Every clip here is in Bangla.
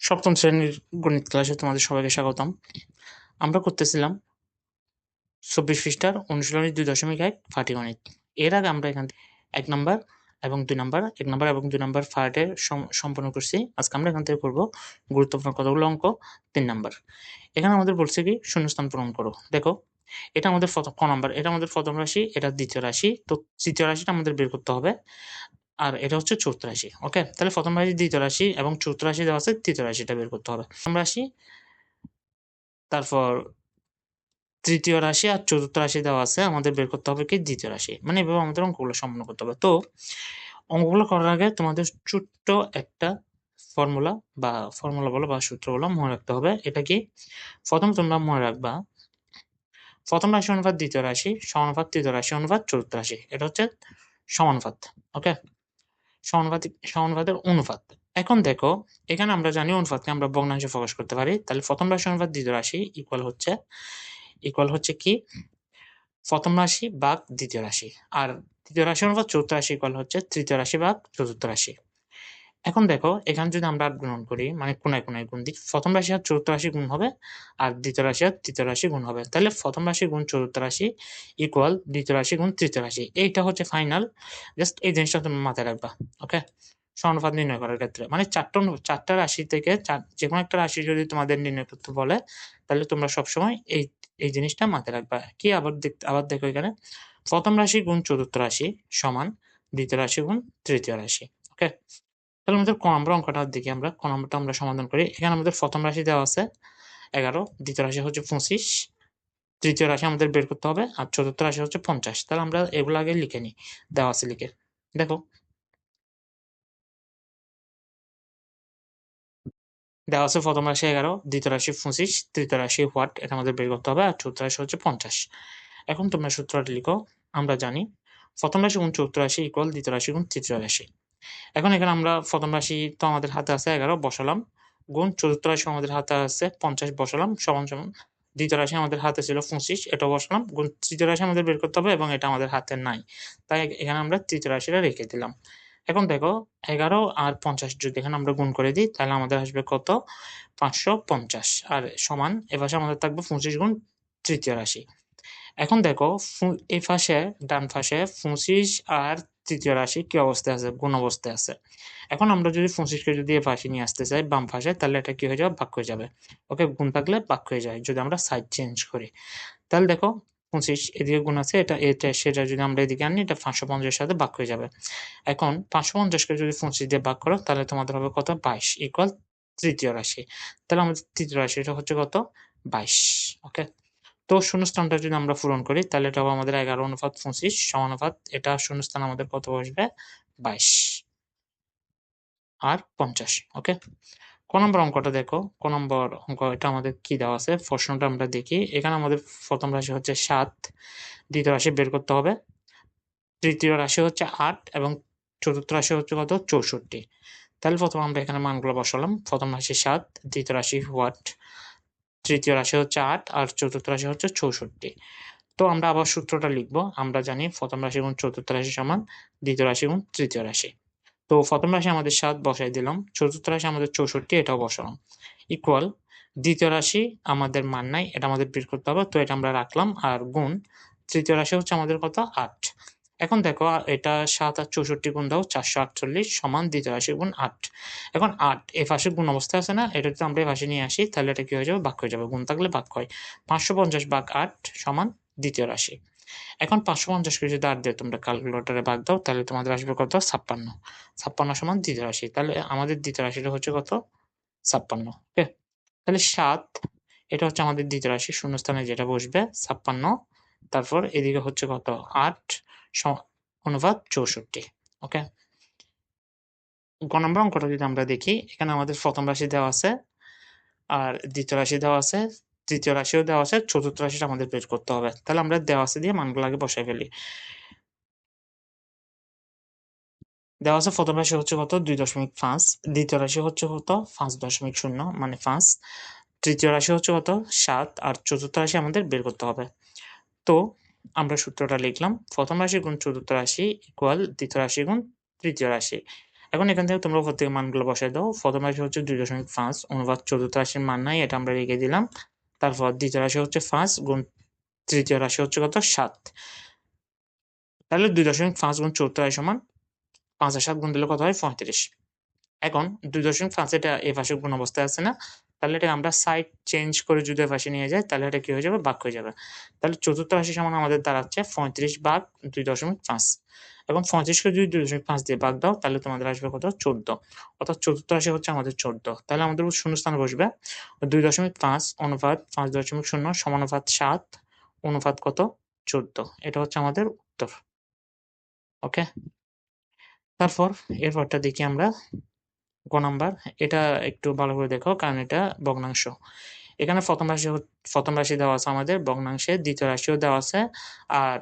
সপ্তম শ্রেণীর গণিত ক্লাসে তোমাদের সবাইকে স্বাগতম। আমরা করতেছিলাম ২৪ পৃষ্ঠার অনুশীলনী ২.১ পাটিগণিত। এর আগে আমরা এখান থেকে ১ নাম্বার এবং ২ নাম্বার, ১ নাম্বার এবং ২ নাম্বার পার্টের সম্পন্ন করছি। আজকে আমরা এখান থেকে করব গুরুত্বপূর্ণ কতগুলো অঙ্ক ৩ নাম্বার। এখানে আমাদের বলছে কি শূন্যস্থান পূরণ করো। দেখো এটা আমাদের ক নাম্বার, এটা আমাদের প্রথম রাশি, এটা দ্বিতীয় রাশি। তো তৃতীয় রাশিটা আমাদের বের করতে হবে। আর এটা হচ্ছে চতুর্থ রাশি। ওকে, তাহলে প্রথম রাশি, দ্বিতীয় রাশি এবং চতুর্থ রাশি দেওয়া আছে, তৃতীয় রাশিটা বের করতে হবে। প্রথম রাশি, তারপর তৃতীয় রাশি আর চতুর্থ রাশি দেওয়া আছে, আমাদের বের করতে হবে কি দ্বিতীয় রাশি। মানে এভাবে আমাদের অঙ্কগুলো সম্পন্ন করতে হবে। তো অঙ্কগুলো করার আগে তোমাদের ছোট্ট একটা ফর্মুলা বলো বা সূত্র বলো মনে রাখতে হবে। এটা কি? প্রথম তোমরা মনে রাখবা প্রথম রাশি অনুপাত দ্বিতীয় রাশি সমানুপাত তৃতীয় রাশি অনুপাত চতুর্থ রাশি। এটা হচ্ছে সমানুপাত। ওকে, সমানুপাতের অনুপাত। এখন দেখো এখানে আমরা জানি অনুপাতকে আমরা ভগ্নাংশে প্রকাশ করতে পারি। তাহলে প্রথম রাশি অনুপাত দ্বিতীয় রাশি ইকুয়াল হচ্ছে কি প্রথম রাশি ভাগ দ্বিতীয় রাশি, আর তৃতীয় রাশি অনুপাত চতুর্থ রাশি ইকুয়াল হচ্ছে তৃতীয় রাশি ভাগ চতুর্থ রাশি। এখন দেখো এখানে যদি আমরা গুণন করি, মানে কোনায় কোনায় গুণ দিই, প্রথম রাশি আর চতুর্থ রাশি গুণ হবে আর দ্বিতীয় রাশি আর তৃতীয় রাশি গুণ হবে। তাহলে প্রথম রাশি গুণ চতুর্থ রাশি ইকুয়াল দ্বিতীয় রাশি গুণ তৃতীয় রাশি। এইটা হচ্ছে ফাইনাল। জাস্ট এই জিনিসটা তুমি মাথায় রাখবা। ওকে, সমানুপাত নির্ণয় করার ক্ষেত্রে মানে চারটা রাশি থেকে যে কোনো একটা রাশি যদি তোমাদের নির্ণয় করতে বলে, তাহলে তোমরা সবসময় এই জিনিসটা মাথায় রাখবা। কি আবার দেখো এখানে প্রথম রাশি গুণ চতুর্থ রাশি সমান দ্বিতীয় রাশি গুণ তৃতীয় রাশি। ওকে, তাহলে আমাদের ক নম্বর অঙ্কটা দেখি, আমরা ক নম্বরটা আমরা সমাধান করি। এখানে আমাদের প্রথম রাশি দেওয়া আছে 11, দ্বিতীয় রাশি হচ্ছে 25, তৃতীয় রাশি আমাদের বের করতে হবে, আর চতুর্থ রাশি হচ্ছে 50। তাহলে আমরা এগুলো আগে লিখে নিই, দেওয়া আছে লিখে। দেখো দেওয়া আছে প্রথম রাশি 11, দ্বিতীয় রাশি 25, তৃতীয় রাশি হোয়াট, এটা আমাদের বের করতে হবে, আর চতুর্থ রাশি হচ্ছে 50। এখন তোমরা সূত্রটা লিখো। আমরা জানি প্রথম রাশি গুণ চতুর্থ রাশি ইকুয়াল দ্বিতীয় রাশি গুণ তৃতীয় রাশি। এখন এখানে আমরা প্রথম রাশি তো আমাদের হাতে আছে 11 বসালাম, গুণ চতুর্থ রাশি আমাদের হাতে আছে 50 বসালাম, সমান সমান দ্বিতীয় রাশি আমাদের হাতে ছিল 25, এটাও বসালাম, গুণ তৃতীয় রাশি আমাদের বের করতে হবে এবং এটা আমাদের হাতে নাই, তাই এখানে আমরা তৃতীয় রাশিটা রেখে দিলাম। এখন দেখো 11 আর 50 যদি এখানে আমরা গুণ করে দিই, তাহলে আমাদের আসবে কত? 550, আর সমান এপাশে আমাদের থাকবে 25 গুণ তৃতীয় রাশি। এখন দেখো এই পাশে ডান পাশে 25 আর তৃতীয় রাশি কি অবস্থায় আছে? গুণ অবস্থায় আছে। এখন আমরা যদি 25 কে যদি এই পাশে নিয়ে আসতে চাই বাম পাশে, তাহলে এটা কি হয়ে যাবে? ভাগ হয়ে যাবে। ওকে, গুণ থাকলে ভাগ হয়ে যায় যদি আমরা সাইড চেঞ্জ করি। তাহলে দেখো 25 এদিকে গুণ আছে, এটা সেটা যদি আমরা এদিকে আনি, এটা 550 এর সাথে ভাগ হয়ে যাবে। এখন 550 কে যদি 25 দিয়ে ভাগ করো, তাহলে তোমাদের হবে কত? 22 ইকুয়াল তৃতীয় রাশি। তাহলে আমাদের তৃতীয় রাশিটা হচ্ছে কত? 22। ওকে, তো শূন্যস্থানটা যদি আমরা পূরণ করি, তাহলে এটা হবে আমাদের 11:25 সমানুপাত, এটা শূন্যস্থান আমাদের কত বসবে? 22 আর 50। ওকে, ক নম্বর অঙ্কটা দেখো। ক নম্বর অঙ্ক এটা আমাদের কি দেওয়া আছে প্রশ্নটা আমরা দেখি। এখানে আমাদের প্রথম রাশি হচ্ছে 7, দ্বিতীয় রাশি বের করতে হবে, তৃতীয় রাশি হচ্ছে 8 এবং চতুর্থ রাশি হচ্ছে কত? 64। তাহলে প্রথমে আমরা এখানে মানগুলো বসালাম। প্রথম রাশি 7, দ্বিতীয় রাশি হোয়াট, তৃতীয় রাশি হচ্ছে 8 আর চতুর্থ রাশি হচ্ছে 64। তো আমরা আবার সূত্রটা লিখবো। আমরা জানি প্রথম রাশি গুণ চতুর্থ রাশি সমান দ্বিতীয় রাশি গুণ তৃতীয় রাশি। তো প্রথম রাশি আমাদের 7 বসাই দিলাম, চতুর্থ রাশি আমাদের 64, এটাও বসালাম, ইকুয়াল দ্বিতীয় রাশি আমাদের মান নাই, এটা আমাদের বের করতে হবে, তো এটা আমরা রাখলাম, আর গুণ তৃতীয় রাশি হচ্ছে আমাদের কত? 8। এখন দেখো এটা 7 আর 64 গুণ দাও, 448 সমান দ্বিতীয় রাশি গুণ 8। এখন 8 এই পাশে গুণ অবস্থায় আছে না, এটা যদি আমরা এই পাশে নিয়ে আসি, তাহলে এটা কি হয়ে যাবে? ভাগ হয়ে যাবে। গুণ থাকলে ভাগ হয়। 550 ভাগ 8 সমান দ্বিতীয় রাশি। এখন 550 কে যদি 8 দিয়ে তোমরা ক্যালকুলেটরে ভাগ দাও, তাহলে তোমাদের আসবে কত? 56। 56 সমান দ্বিতীয় রাশি। তাহলে আমাদের দ্বিতীয় রাশিটা হচ্ছে কত? 56। ওকে, তাহলে 7 এটা হচ্ছে আমাদের দ্বিতীয় রাশি, শূন্যস্থানে যেটা বসবে 56। তারপর এদিকে হচ্ছে কত? 8 অনুপাত 64। ওকে, গ নম্বর অঙ্কটা যদি আমরা দেখি, এখানে আমাদের প্রথম রাশি দেওয়া আছে আর দ্বিতীয় রাশি দেওয়া আছে, তৃতীয় রাশিও দেওয়া আছে, চতুর্থ রাশিটা আমাদের বের করতে হবে। তাহলে আমরা দেওয়া আছে দিয়ে মানগুলো আগে বসাই ফেলি। দেওয়া আছে প্রথম রাশি হচ্ছে কত? 2.5, দ্বিতীয় রাশি হচ্ছে কত? 5.0 মানে 5, তৃতীয় রাশি হচ্ছে কত? 7, আর চতুর্থ রাশি আমাদের বের করতে হবে। তো আমরা সূত্রটা লিখলাম, প্রথম রাশি গুণ চতুর্থ রাশি ইকুয়াল দ্বিতীয় রাশি গুণ তৃতীয় রাশি। এখন এখান থেকে তোমরা উপর থেকে মানগুলো বসাই দাও। প্রথম রাশি হচ্ছে 2.5 অনুপাত চতুর্থ রাশির মান নাই, এটা আমরা রেখে দিলাম। তারপর দ্বিতীয় রাশি হচ্ছে 5 গুণ তৃতীয় রাশি হচ্ছে কত 7। তাহলে 2.5 গুণ চতুর্থ রাশি সমান 5 আর 7 গুণ দিলে কত হয় 35। এখন 2.5 এটা এ পাশে গুণ অবস্থায় আছে না, তাহলে এটা আমরা সাইড চেঞ্জ করে যদি এ পাশে নিয়ে যাই তাহলে এটা কি হয়ে যাবে ভাগ হয়ে যাবে। তাহলে চতুর্থ রাশি সমান আমাদের দাঁড়াচ্ছে 35 ভাগ 2.5। এখন 35কে যদি 2.5 দিয়ে ভাগ দাও তাহলে তোমাদের আসবে কত 14, অর্থাৎ চতুর্থ রাশি হচ্ছে আমাদের 14। তাহলে আমাদের শূন্যস্থানে বসবে 2.5 অনুপাত 5.0 সমানুপাত 7 অনুপাত কত 14। এটা হচ্ছে আমাদের উত্তর। ওকে, তারপর এরপরটা দেখি আমরা গ নাম্বার। এটা একটু ভালো করে দেখো কারণ এটা ভগ্নাংশ। এখানে প্রথম রাশি দেওয়া আছে আমাদের ভগ্নাংশে, দ্বিতীয় রাশিও দেওয়া আছে, আর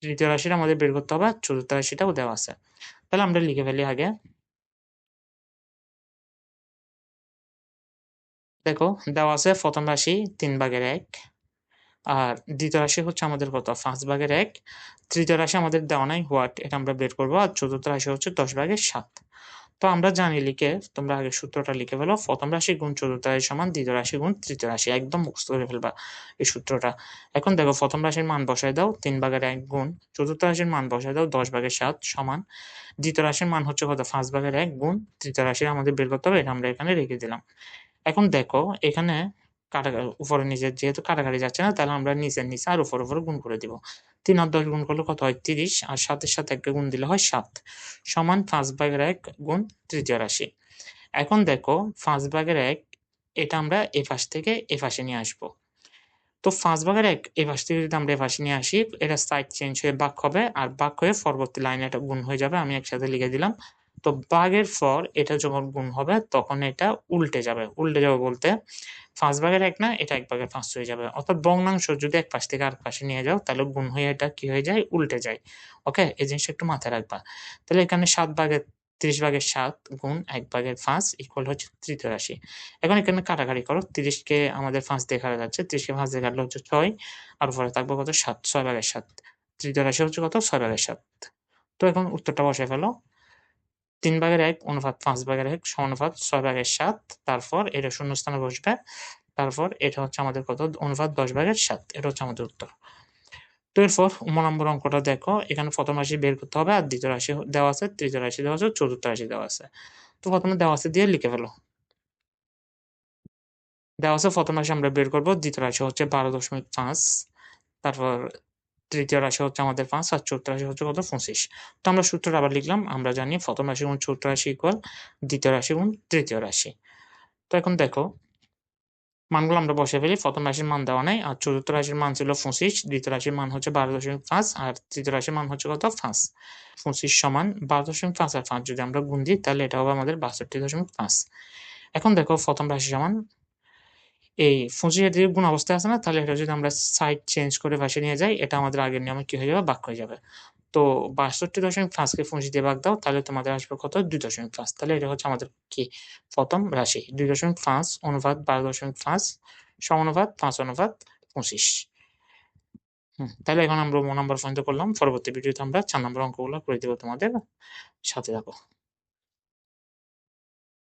তৃতীয় রাশিটা আমাদের বের করতে হবে, চতুর্থ রাশিটাও দেওয়া আছে। তাহলে আমরা লিখে ফেলি আগে। দেখো দেওয়া আছে প্রথম রাশি 3/1 আর দ্বিতীয় রাশি হচ্ছে আমাদের কত 5/1, তৃতীয় রাশি আমাদের দেওয়া নাই হোয়াট, এটা আমরা বের করবো, আর চতুর্থ রাশি হচ্ছে 10/7। তো আমরা জানি লিখে তোমরা আগে সূত্রটা লিখে ফেলো, প্রথম রাশি গুণ চতুর্থ রাশি সমান দ্বিতীয় রাশি গুণ তৃতীয় রাশি, একদম মুখস্থ করে ফেলবা এই সূত্রটা। এখন দেখো প্রথম রাশির মান বসায় দাও 3/1 গুণ চতুর্থ রাশির মান বসায় দাও 10/7 সমান দ্বিতীয় রাশির মান হচ্ছে কত 5/1 গুণ তৃতীয় রাশি আমাদের বের করতে হবে, এটা আমরা এখানে রেখে দিলাম। এখন দেখো এখানে উপরে নিচে যেহেতু কাটাকাটি যাচ্ছে না, তাহলে আমরা নিচে নিচে আর উপর উপরে গুণ করে দিব। 3 আর 10 গুণ করলে কত হয় 30, আর 7-এর সাথে 1 গুণ দিলে হয় 7 সমান 5/1 গুণ তৃতীয় রাশি। এখন দেখো 5/1 এটা আমরা এ পাশ থেকে এ পাশে নিয়ে আসবো। তো 5/1 এ পাশ থেকে যদি আমরা এ পাশে নিয়ে আসি, এটা সাইড চেঞ্জ হয়ে ভাগ হবে, আর ভাগ হয়ে পরবর্তী লাইনে এটা গুণ হয়ে যাবে। আমি একসাথে লিখে দিলাম। তো ভাগের পর এটা যখন গুণ হবে তখন এটা উল্টে যাবে। উল্টে যাবে বলতে 5/1 না, এটা 1/5 হয়ে যাবে। অর্থাৎ ভগ্নাংশ যদি এক পাশ থেকে আরেক পাশে নিয়ে যাও তাহলে গুণ হয়ে এটা কি হয়ে যায় উল্টে যায়। ওকে, এই জিনিসটা একটু মাথায় রাখবা। তাহলে এখানে 30/7 গুণ 1/5 ইকুয়াল হচ্ছে তৃতীয় রাশি। এখন এখানে কাটাকাটি করো, 30 কে আমাদের 5 দিয়ে কাটা যাচ্ছে, 30 কে 5 দিয়ে কাটলে হচ্ছে 6 আর উপরে থাকবে কত 7, 6/7। তৃতীয় রাশি হচ্ছে কত 6/7। তো এখন উত্তরটা বসায় ফেলো। 3/1 অনুপাত 5/1 সমানুপাত 6/7, তারপর এটা শূন্যস্থানে বসবে, তারপর এটা হচ্ছে আমাদের কত অনুপাত 10/7, এটা হচ্ছে আমাদের উত্তর। তো এরপর নম্বর অঙ্কটা দেখো, এখানে প্রথম রাশি বের করতে হবে, আর দ্বিতীয় রাশি দেওয়া আছে, তৃতীয় রাশি দেওয়া আছে, চতুর্থ রাশি দেওয়া আছে। তো প্রথমে দেওয়া আছে দিয়ে লিখে ফেলো। দেওয়া আছে প্রথম রাশি আমরা বের করবো, দ্বিতীয় রাশি হচ্ছে 12.5, তারপর তৃতীয় রাশি হচ্ছে আমাদের 5, আর চতুর্থ রাশি হচ্ছে কত 25। তো আমরা সূত্রটা আবার লিখলাম, আমরা জানি প্রথম রাশি গুণ চতুর্থ রাশি ইকুয়াল দ্বিতীয় রাশি গুণ তৃতীয় রাশি। তো এখন দেখো মানগুলো আমরা বসে ফেলি। প্রথম রাশির মান দেওয়া নাই, আর চতুর্থ রাশির মান ছিল 25, দ্বিতীয় রাশির মান হচ্ছে 12.5, আর তৃতীয় রাশির মান হচ্ছে কত 5। 25 সমান 12.5 আর 5 যদি আমরা গুণ দিই তাহলে এটা হবে আমাদের 62.5। এখন দেখো প্রথম রাশি সমান এই 25 এর যদি গুণ অবস্থায় আছে না, তাহলে এটা যদি আমরা সাইড চেঞ্জ করে পাশে নিয়ে যাই, এটা আমাদের আগের নিয়মে কি হয়ে যাবে ভাগ হয়ে যাবে। তো 62.5 কে 25 দিয়ে ভাগ দাও তাহলে তোমাদের আসবে কত 2.5। তাহলে এটা হচ্ছে আমাদের কি প্রথম রাশি 2.5 অনুপাত 12.5 সমানুপাত 5/25। তাহলে এখন আমরা নম্বর পর্যন্ত করলাম। পরবর্তী ভিডিওতে আমরা 4 নম্বর অঙ্কগুলো করে দেবো তোমাদের সাথে থাকো।